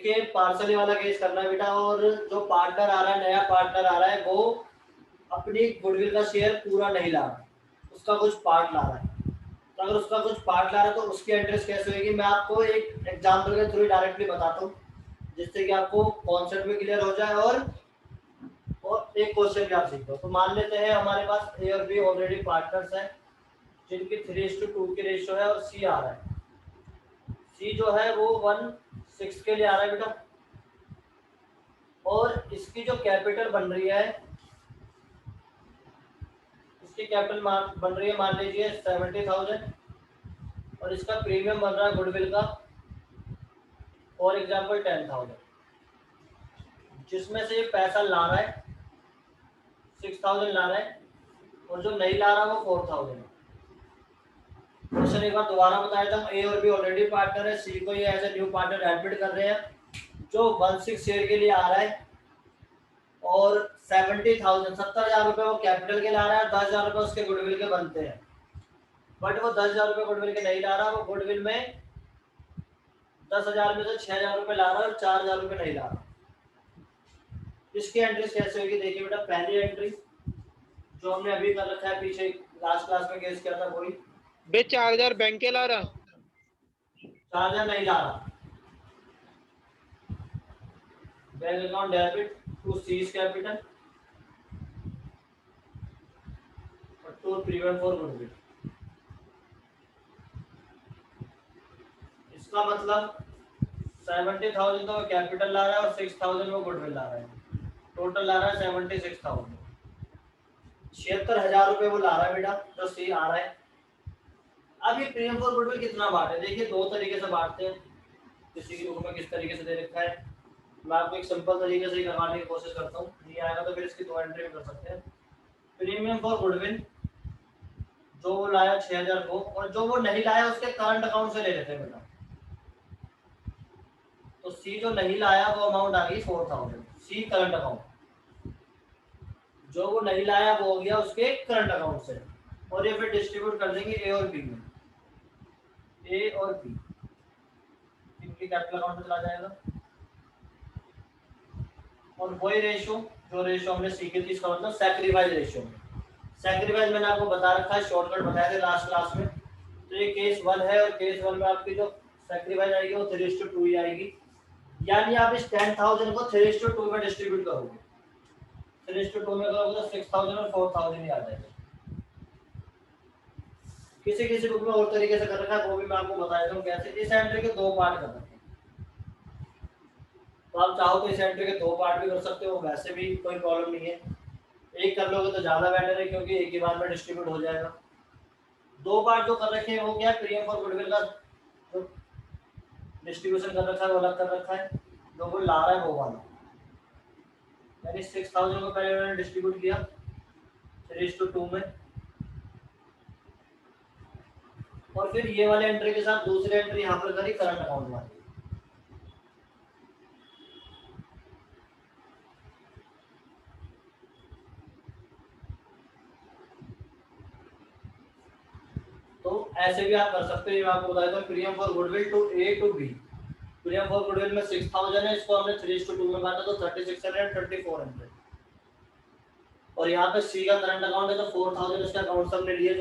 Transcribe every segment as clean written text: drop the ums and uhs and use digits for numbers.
देखिए पार्सली वाला केस करना है बेटा, और जो पार्टनर आ रहा है, नया पार्टनर आ रहा है, वो अपनी गुडविल का शेयर पूरा नहीं ला रहा, उसका कुछ पार्ट ला रहा है। तो अगर उसका कुछ पार्ट ला रहा है तो उसकी एंट्रीज कैसे होगी, मैं आपको एक एग्जांपल के थ्रू डायरेक्टली बताता हूँ, जिससे कि आपको कॉन्सेप्ट भी क्लियर हो जाए और एक क्वेश्चन भी आप सीख लो। तो मान लेते हैं हमारे पास ए और बी ऑलरेडी पार्टनर्स हैं, जिनकी 3:2 की रेशियो है, और सी आ रहा है। सी जो है वो 1/6 के लिए आ रहा है बेटा, और इसकी जो कैपिटल बन रही है, इसकी कैपिटल बन रही है मान लीजिए 70,000, और इसका प्रीमियम बन रहा है गुडविल का फॉर एग्जाम्पल 10,000, जिसमें से ये पैसा ला रहा है 6,000 ला रहा है, और जो नहीं ला रहा वो 4,000 है। क्वेश्चन एक बार दोबारा बताया था, ए और बी ऑलरेडी पार्टनर है, सी को ये as a new partner admit कर रहे हैं, जो 1/6 शेयर के लिए आ रहा है, और 70,000 रुपए वो कैपिटल के ला रहा है, 10,000 रुपए उसके गुडविल के बनते हैं, बट वो 10,000 रुपए गुडविल के नहीं ला रहा, वो गुडविल में 10,000 में से 6,000 रुपए ला रहा है और 4,000 रुपए नहीं ला रहा। इसकी एंट्री कैसे होगी, देखिए बेटा, पहली एंट्री जो हमने अभी कर रखा है, पीछे लास्ट क्लास में केस किया था, वही बे 4,000 बैंक के ला रहा, 4,000 नहीं ला रहा, bank account debit to C's capital और टू प्रीमियम फॉर गुडविल। इसका मतलब 70,000 तो कैपिटल ला रहा है और 6,000 वो गुडविल ला रहा है, टोटल ला रहा है 76,000। 76,000 रुपए वो ला रहा है बेटा, जो सी आ रहा है। अब ये प्रीमियम फॉर गुडविल कितना बांटे, देखिए दो तरीके से बांटते हैं, किसी की बुक में किस तरीके से दे रखा है, मैं आपको एक सिंपल तरीके से ही करवाने की कोशिश करता हूँ, नहीं आएगा तो फिर इसकी दो एंट्री कर सकते हैं। प्रीमियम फॉर गुडविल जो वो लाया 6,000 को, और जो वो नहीं लाया उसके करंट अकाउंट से ले लेते हैं बेटा। तो सी जो नहीं लाया वो अमाउंट आ गई 4,000, सी करंट अकाउंट, जो वो नहीं लाया वो हो गया उसके करंट अकाउंट से, और ये फिर डिस्ट्रीब्यूट कर देंगे ए और बी में, ए और बी इनके कैपिटल अकाउंट में चला जाएगा। और वही रेशियो जो रेशियो हमने सीखी थी, इसका मतलब सैक्रिफाइस रेशियो में। सैक्रिफाइस मैंने आपको बता रखा है, शॉर्टकट बताया था लास्ट क्लास में। तो ये केस 1 है, और केस 1 में आपकी जो सैक्रिफाइस आएगी वो 3:2 ही आएगी, यानी आप इस 10,000 को 3:2 में डिस्ट्रीब्यूट करोगे, 3:2 में करोगे तो 6,000 और 4,000 ही आ जाएगा। किसी किसी बुक में और तरीके से कर रखा है, वो भी मैं आपको बता देता हूँ कैसे। इस एंट्री के दो पार्ट कर रखे हैं, तो आप चाहो तो इस एंट्री के दो पार्ट भी कर सकते हो, वैसे भी कोई प्रॉब्लम नहीं है। एक कर लोगे तो ज्यादा बेटर है, क्योंकि एक ही बार में डिस्ट्रीब्यूट हो जाएगा। दो पार्ट जो कर रखे हैं वो क्या है, प्रीमियम फॉर गुडविल का जो डिस्ट्रीब्यूशन कर रखा है वो अलग कर रखा है, जो वो ला रहा है वो वाला, यानी 6,000 को पहले उन्होंने डिस्ट्रीब्यूट किया 3:2 में, और फिर ये वाले एंट्री के साथ दूसरी एंट्री यहाँ पर करी करंट अकाउंट वाली। तो ऐसे भी आप कर सकते हो, ये मैं आपको बताया था, premium for goodwill to A to B. Premium for goodwill में 6,000 है, इसको हमने 3:2 में बांटा तो 3,600 3,400, और यहाँ पे सी का करंट अकाउंट है तो 4,000 इसका अकाउंट से हमने लिए,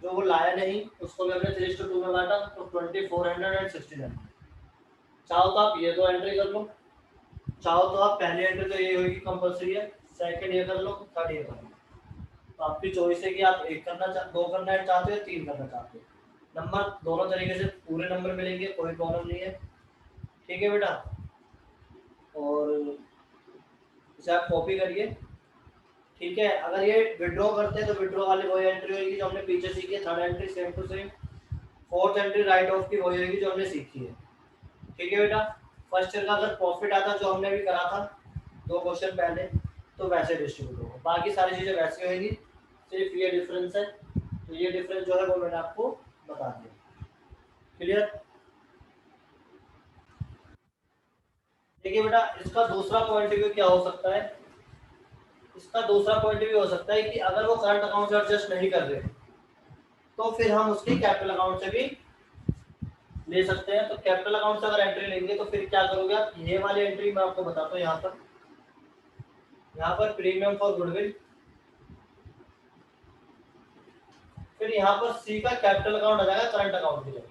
जो वो लाया नहीं उसको भी हमने 3:2 में बांटा तो 2,400 एंड 1,600। चाहो तो आप ये दो एंट्री कर लो, चाहो तो आप पहली एंट्री तो ये होगी कंपलसरी है, सेकंड ये कर लो, थर्ड ये कर लो, तो आपकी चॉइस है कि आप एक करना दो करना चाहते हो, तीन करना चाहते हो। नंबर दोनों तरीके से पूरे नंबर मिलेंगे, कोई प्रॉब्लम नहीं है, ठीक है बेटा। और इसे आप कॉपी करिए, ठीक है। अगर ये विड्रॉ करते हैं तो विड्रॉ वाली वही एंट्री होगी जो हमने पीछे सीखी है, third entry same to same, fourth entry write off की वही होगी जो हमने सीखी है, ठीक है बेटा। फर्स्ट ईयर का अगर प्रॉफिट आता जो हमने भी करा था 2 क्वेश्चन पहले, तो वैसे डिस्ट्रीब्यूट होगा, बाकी सारी चीजें वैसे होगी, सिर्फ ये डिफरेंस है। तो ये डिफरेंस जो है वो मैंने आपको बता दिया, क्लियर। देखिए बेटा, इसका दूसरा पॉइंट व्यू क्या हो सकता है, इसका दूसरा पॉइंट व्यू हो सकता है कि अगर वो करंट अकाउंट से एडजस्ट नहीं कर रहे तो फिर हम उसकी कैपिटल अकाउंट से भी ले सकते हैं। तो कैपिटल अकाउंट से अगर एंट्री लेंगे तो फिर क्या करोगे आप, ये वाली एंट्री मैं आपको बताता हूँ। यहाँ पर प्रीमियम फॉर गुडविल, फिर यहाँ पर सी का कैपिटल अकाउंट आ जाएगा करंट अकाउंट की जगह।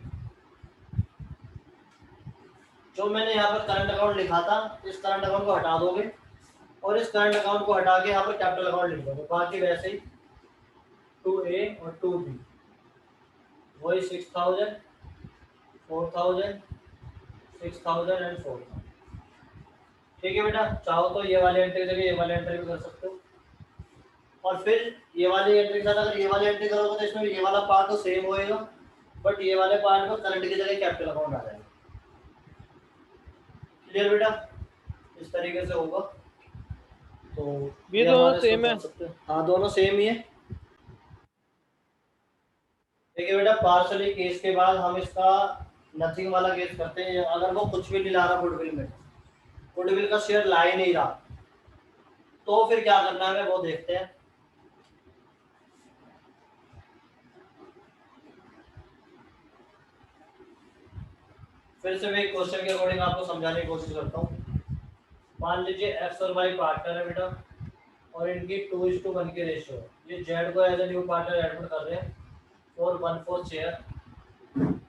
जो मैंने यहाँ पर करंट अकाउंट लिखा था, इस करंट अकाउंट को हटा दोगे और इस करंट अकाउंट को हटा के यहाँ पर कैपिटल अकाउंट लिख दोगे। बाकी वैसे ही 2A और 2B, वही 6000, 4000, 6000 एंड 4000। ठीक है बेटा, चाहो तो ये वाली एंट्री जगह ये वाली एंट्री भी कर सकते हो। और फिर ये वाली एंट्री के साथ अगर ये वाली एंट्री करोगे तो इसमें ये वाला पार्ट तो सेम होएगा, बट ये वाले पार्ट में करंट की जगह कैपिटल अकाउंट आ जाएगा। क्लियर बेटा, इस तरीके से होगा। तो ये दोनों सेम है? हाँ दोनों सेम ही है। देखिए बेटा, पार्शली केस के बाद हम इसका नथिंग वाला केस करते हैं। अगर वो कुछ भी नहीं ला रहा गुडविल में, गुडविल का शेयर ला ही नहीं रहा, तो फिर क्या करना है वो देखते हैं। फिर से मैं क्वेश्चन के अकॉर्डिंग आपको समझाने की कोशिश करता हूँ। मान लीजिए एक्स और वाई पार्टनर है बेटा, और इनकी 2:1 की रेशियो है। ये जेड को as a new partner admit कर रहे हैं और 1/4 शेयर,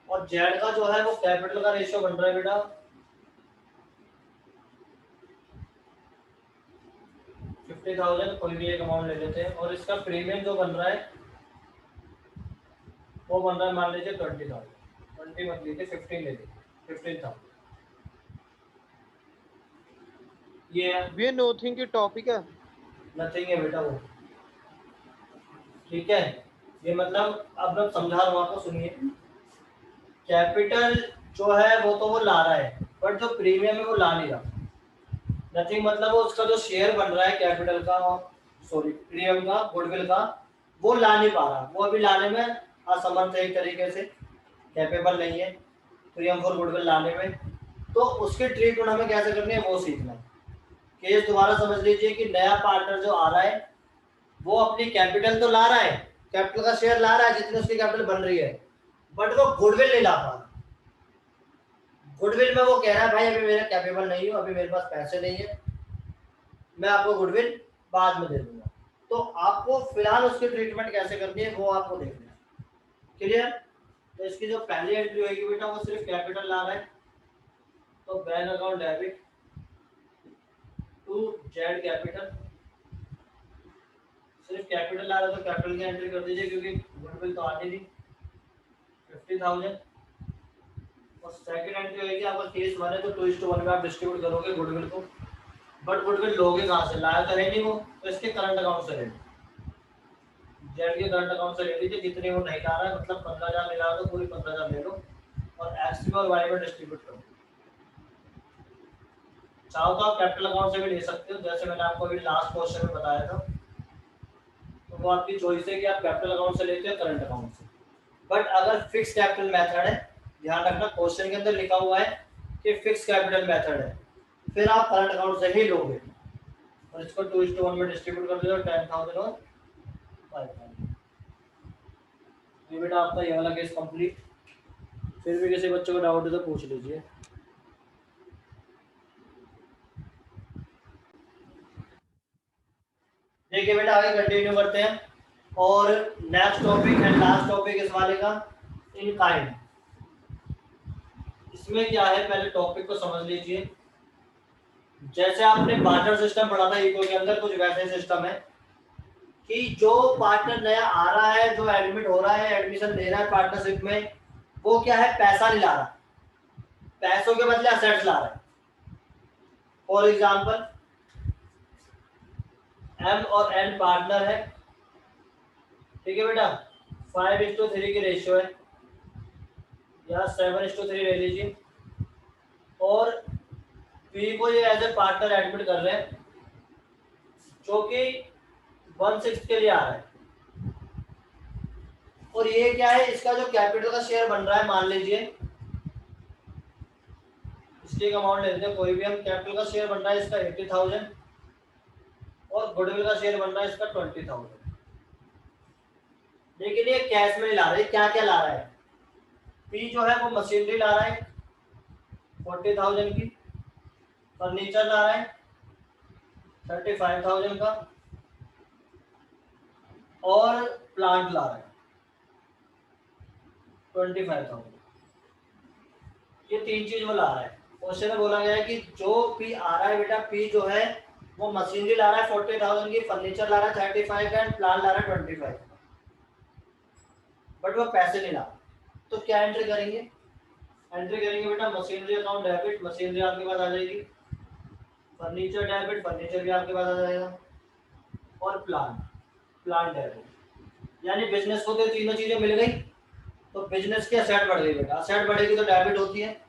और जेड का जो है वो कैपिटल का रेशियो बन रहा है बेटा 50,000, कोई भी एक अमाउंट ले लेते हैं, और इसका प्रीमियम जो बन रहा है वो बन रहा है मान लीजिए 20,000, 20 मत लीजिए 15 ले लीजिए, 15,000। ये नोथिंग की टॉपिक है, नथिंग है बेटा वो। ठीक है, ये मतलब अब मैं समझा रहा हूँ आपको, सुनिए। कैपिटल जो है वो तो वो ला रहा है, बट जो प्रीमियम है वो ला नहीं रहा। नथिंग मतलब वो उसका जो शेयर बन रहा है कैपिटल का, सॉरी प्रीमियम का, गुडविल का, वो ला नहीं पा रहा। वो अभी लाने में असमर्थ है, एक तरीके से कैपेबल नहीं है प्रीमियम फॉर गुडविल लाने में। तो उसकी ट्रीटमेंट हमें कैसे करनी है वो सीखना है। केस दोबारा समझ लीजिए कि नया पार्टनर जो आ रहा है वो अपनी कैपिटल तो ला रहा है, कैपिटल का शेयर ला रहा है जितनी उसकी कैपिटल बन रही है, बट वो गुडविल नहीं ला पा रहा। गुडविल में वो कह रहा है भाई अभी मेरा कैपेबल नहीं हूँ, अभी मेरे पास पैसे नहीं है, मैं आपको गुडविल बाद में दे दूंगा। तो आपको फिलहाल उसकी ट्रीटमेंट कैसे करनी है वो आपको देखना है। क्लियर? तो इसकी जो पहली एंट्री होगी बेटा वो सिर्फ कैपिटल ला रहा है, तो bank account debit to Z capital. सिर्फ कैपिटल ला रहा है तो कैपिटल की एंट्री कर दीजिए, क्योंकि गुडविल तो आती नहीं 50,000। और सेकंड एंट्री होगी आपका केस 1 है तो 2:1 में आप डिस्ट्रीब्यूट करोगे गुडविल को, बट गुडविल लोगे कहाँ से, लाया तो है नहीं वो, तो इसके करंट अकाउंट से ले लो, जेड के करंट अकाउंट से ले लीजिए। जितने वो नहीं ला रहा है, मतलब 15,000 ले रहा है तो पूरी 15,000 ले लो और एक्स में और वाई में डिस्ट्रीब्यूट करो। चाहो तो आप कैपिटल अकाउंट से भी ले सकते हो, जैसे मैंने आपको अभी लास्ट क्वेश्चन में बताया था। तो वो आपकी चॉइस है कि आप कैपिटल अकाउंट से लेते हो करंट अकाउंट से। बट अगर फिक्स कैपिटल मेथड है, ध्यान रखना क्वेश्चन के अंदर लिखा हुआ है कि फिक्स कैपिटल मेथड है, फिर आप करंट अकाउंट से ही लोगे और इसको 2:1 में डिस्ट्रीब्यूट कर दो 10,000 और 5,000। ये बेटा आपका ये वाला केस कंप्लीट। फिर भी किसी बच्चे को डाउट है तो पूछ लीजिए। देखिए बेटा आगे कंटिन्यू करते हैं, और next topic and last topic इस वाले का इन काइंड। इसमें क्या है पहले टॉपिक को समझ लीजिए। जैसे आपने बार्टर सिस्टम पढ़ा था इको के अंदर, कुछ वैसे सिस्टम है कि जो पार्टनर नया आ रहा है, जो एडमिट हो रहा है, एडमिशन ले रहा है पार्टनरशिप में, वो क्या है पैसा नहीं ला रहा, पैसों के बदले असेट्स ला रहा है। फॉर एग्जांपल एम और एन पार्टनर है, ठीक है बेटा, 5:3 की रेशियो है या 7:3 ले लीजिए, और पी को ये एज ए पार्टनर एडमिट कर रहे हैं जो कि 1/6 के लिए आ रहा है। और ये क्या है, इसका जो कैपिटल का शेयर बन रहा है, मान लीजिए इसकी अमाउंट लेते हैं कोई भी हम, कैपिटल का शेयर बन रहा है इसका 80,000 और गुडविल का शेयर बन रहा है इसका 20,000। लेकिन ये कैश में नहीं ला रहा है, क्या क्या ला रहा है, पी जो है वो मशीनरी ला रहा है 40,000 की, फर्नीचर ला रहा है 35,000 का, और प्लांट ला रहा है 25,000। ये तीन चीज वो ला रहा है। क्वेश्चन में बोला गया है कि जो पी आ रहा है बेटा, पी जो है वो मशीनरी ला रहा है 40,000 की, फर्नीचर ला रहा है 35 का, एंड प्लांट ला रहा है 25, बट वो पैसे नहीं ला रहा। तो क्या एंट्री करेंगे? एंट्री करेंगे बेटा मशीनरी अकाउंट डेबिट, मशीनरी आपके पास आ जाएगी, फर्नीचर डेबिट, फर्नीचर भी आपके पास आ जाएगा, और प्लांट, प्लांट डेबिट। यानी बिजनेस को तो तीनों चीजें मिल गई, तो बिजनेस की असेट बढ़ गई बेटा। असेट बढ़ेगी तो डेबिट होती है,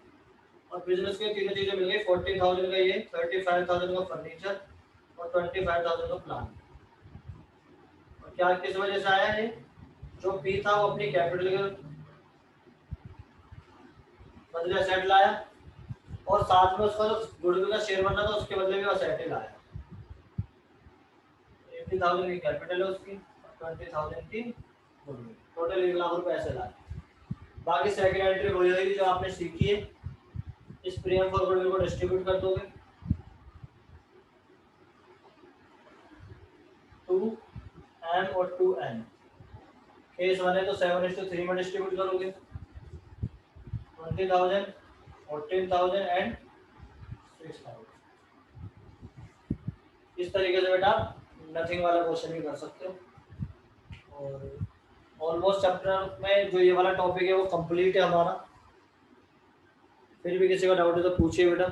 और बिजनेस की तीनों चीजें मिल गई, 40,000 का ये, 35,000 का फर्नीचर, और 25,000 का प्लांट। और क्या किस वजह से आया ये? जो पी था वो अपनी कैपिटल के बदले असेट लाया, और साथ में उसका जो गुडविल का शेयर बनना था उसके बदले भी असेट ही लाया। 80,000 की कैपिटल है उसकी, 20,000 की गुडविल, टोटल 1 लाख रुपए ऐसे लाए। बाकी सेकंड एंट्री वही होगी जो आपने सीखी है। इस प्रीमियम फॉर गुडविल को डिस्ट्रीब्यूट कर दोगे 2m और 2n। केस 1 है तो 7:3 में डिस्ट्रीब्यूट करोगे, 20,000, 14,000 एंड 6,000। इस तरीके से बेटा आप नथिंग वाला क्वेश्चन भी कर सकते हो। और ऑलमोस्ट चैप्टर में जो ये वाला टॉपिक है वो कंप्लीट है हमारा। फिर भी किसी का डाउट है तो पूछिए बेटा।